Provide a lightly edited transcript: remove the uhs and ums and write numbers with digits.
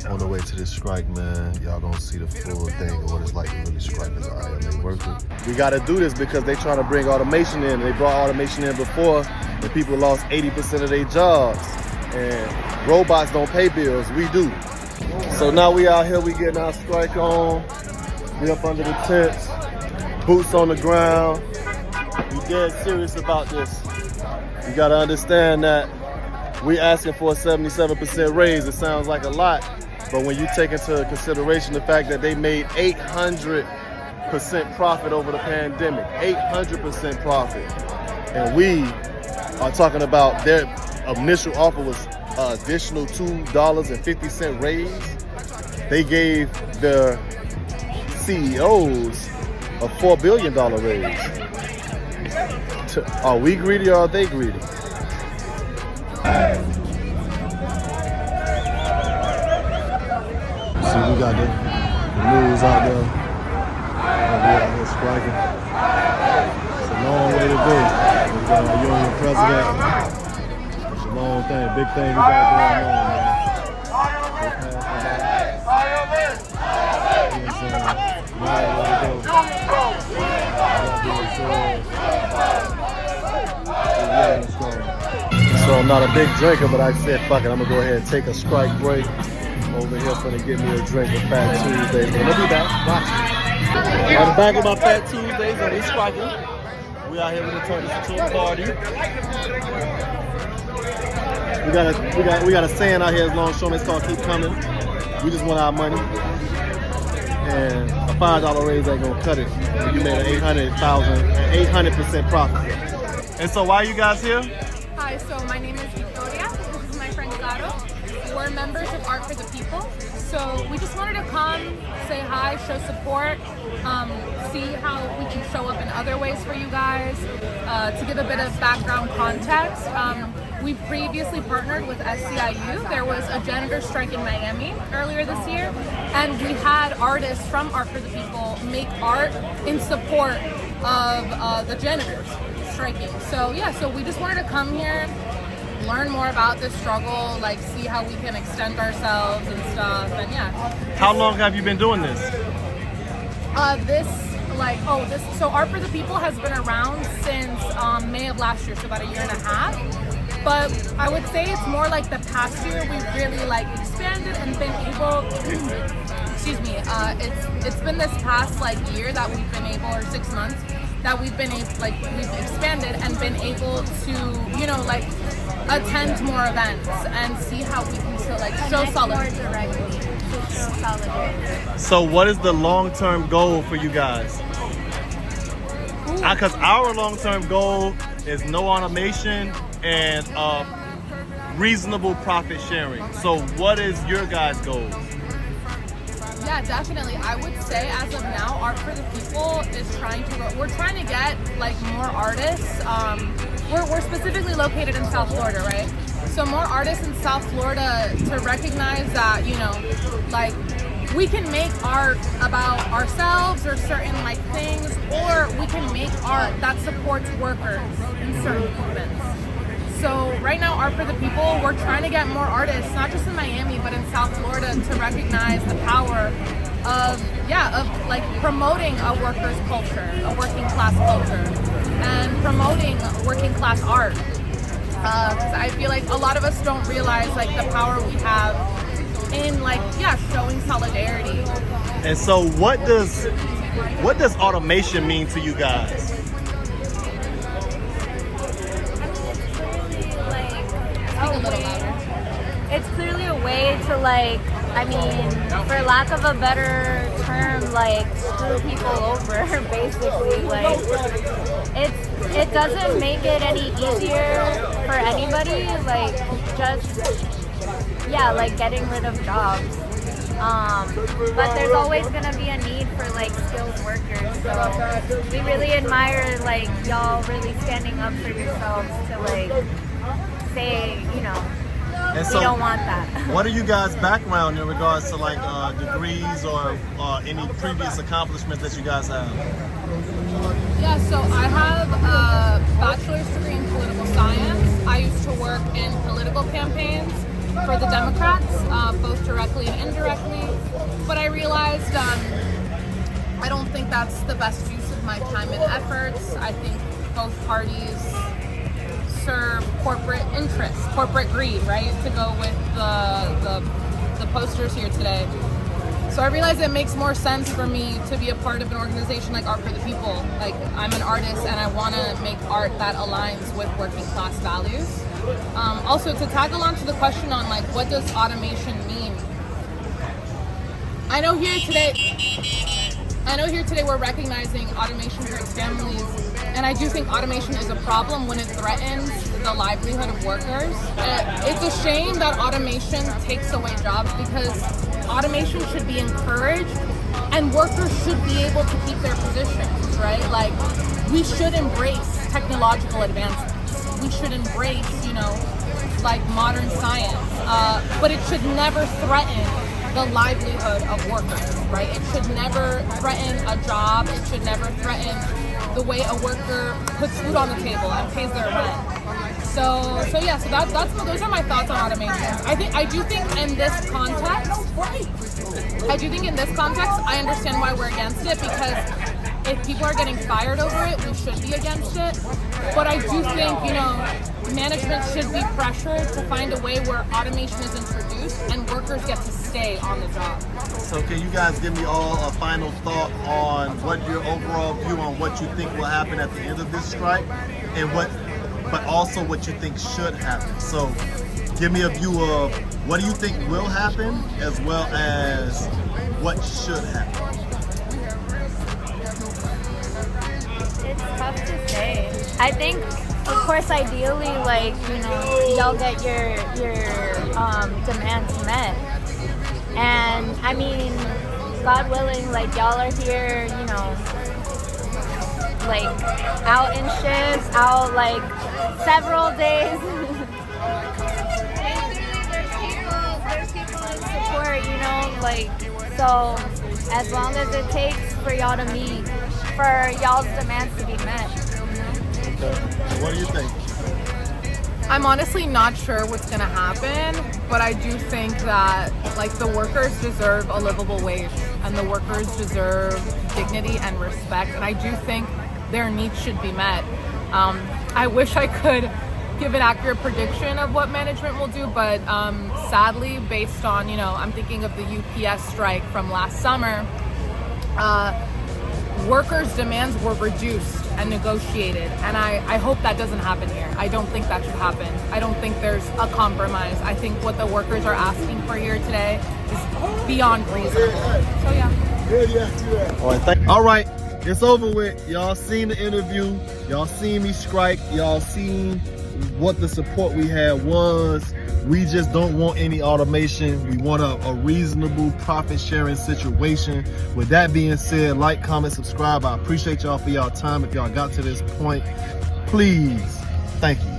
On the way to this strike, man, y'all gonna see the full thing of what it's like to really strike as an IMA worker. We gotta do this because they trying to bring automation in. They brought automation in before, and people lost 80% of their jobs. And robots don't pay bills, we do. So now we out here, we getting our strike on. We up under the tents, boots on the ground. We dead serious about this. You gotta understand that we asking for a 77% raise. It sounds like a lot, but when you take into consideration the fact that they made 800% profit over the pandemic, 800% profit, and we are talking about their initial offer was an additional $2.50 raise. They gave their CEOs a $4 billion raise. Are we greedy or are they greedy? See, we got the news out there. And we out here striking. It's a long way to go. We got our union president. It's a long thing, big thing we got going on, man. So I'm not a big drinker, but I said, fuck it, I'm gonna go ahead and take a strike break. Over here finna get me a drink of Fat Tuesdays. But we'll be back. Watch. On the back of my Fat Tuesdays, and we striking. We out here with the Turkish Tour party. We got a saying out here as longshoremen. It's called keep coming. We just want our money. And a $5 raise ain't gonna cut it. You made an 800% profit. And so why are you guys here? Hi, so my name is Victoria. This is my friend Caro. We're members of Art for the People. So we just wanted to come, say hi, show support, see how we can show up in other ways for you guys. To give a bit of background context, we previously partnered with SCIU. There was a janitor strike in Miami earlier this year, and we had artists from Art for the People make art in support of the janitors striking. So yeah, so we just wanted to come here, learn more about this struggle, like see how we can extend ourselves and stuff, and yeah. How long have you been doing this? So Art for the People has been around since May of last year, so about a year and a half. But I would say it's more like the past year we've really like expanded and been able, excuse me, it's been this past like year that we've been able, or 6 months, that we've been able, like we've expanded and been able to, you know, like attend more events and see how we can still like show solidarity. So what is the long-term goal for you guys? Because our long-term goal is no automation and reasonable profit sharing. So what is your guys' goals? Yeah, definitely. I would say as of now, Art for the People is we're trying to get like more artists. We're specifically located in South Florida, right? So more artists in South Florida to recognize that, you know, like we can make art about ourselves or certain like things, or we can make art that supports workers in certain movements. So right now, Art for the People, we're trying to get more artists, not just in Miami, but in South Florida, to recognize the power of like promoting a workers' culture, a working class culture, and promoting working class art. Because I feel like a lot of us don't realize like the power we have in like, showing solidarity. And so what does automation mean to you guys? It's clearly a way to like, I mean, for lack of a better term, like screw people over, basically. Like, it doesn't make it any easier for anybody. Like, just like getting rid of jobs. But there's always gonna be a need for like skilled workers. So we really admire like y'all really standing up for yourselves to like say, you know, and so we don't want that. What are you guys' background in regards to like degrees or any previous accomplishments that you guys have? Yeah, so I have a bachelor's degree in political science. I used to work in political campaigns for the Democrats, both directly directly and indirectly. But I realized I don't think that's the best use of my time and efforts. I think both parties serve corporate interests, corporate greed, right? To go with the posters here today. So I realized it makes more sense for me to be a part of an organization like Art for the People. Like, I'm an artist and I want to make art that aligns with working class values. Also, to tackle on to the question on like, what does automation mean? I know here today we're recognizing automation hurts families, and I do think automation is a problem when it threatens the livelihood of workers. It's a shame that automation takes away jobs, because automation should be encouraged and workers should be able to keep their positions, right? Like, we should embrace technological advancements. We should embrace, like modern science, but it should never threaten the livelihood of workers, right? It should never threaten a job. It should never threaten the way a worker puts food on the table and pays their rent. So those are my thoughts on automation. I do think in this context, I understand why we're against it, because if people are getting fired over it, we should be against it. But I do think, management should be pressured to find a way where automation is introduced and workers get to stay on the job. So can you guys give me all a final thought on what your overall view on what you think will happen at the end of this strike, and but also what you think should happen? So give me a view of what do you think will happen, as well as what should happen. It's tough to say. I think, of course, ideally, y'all get your demands met. And I mean, God willing, y'all are here, out in shifts, out several days. There's people in support, so as long as it takes for y'all to meet, for y'all's demands to be met. Okay. What do you think? I'm honestly not sure what's gonna happen, but I do think that the workers deserve a livable wage, and the workers deserve dignity and respect, and I do think their needs should be met. I wish I could give an accurate prediction of what management will do, but sadly, based on, I'm thinking of the UPS strike from last summer, workers' demands were reduced and negotiated, and I hope that doesn't happen here. I don't think that should happen. I don't think there's a compromise. I think what the workers are asking for here today is beyond reasonable. So yeah. All right, it's over with. Y'all seen the interview. Y'all seen me strike. Y'all seen what the support we had was. We just don't want any automation. We want a reasonable profit sharing situation. With that being said, like, comment, subscribe. I appreciate y'all for y'all time. If y'all got to this point, please, thank you.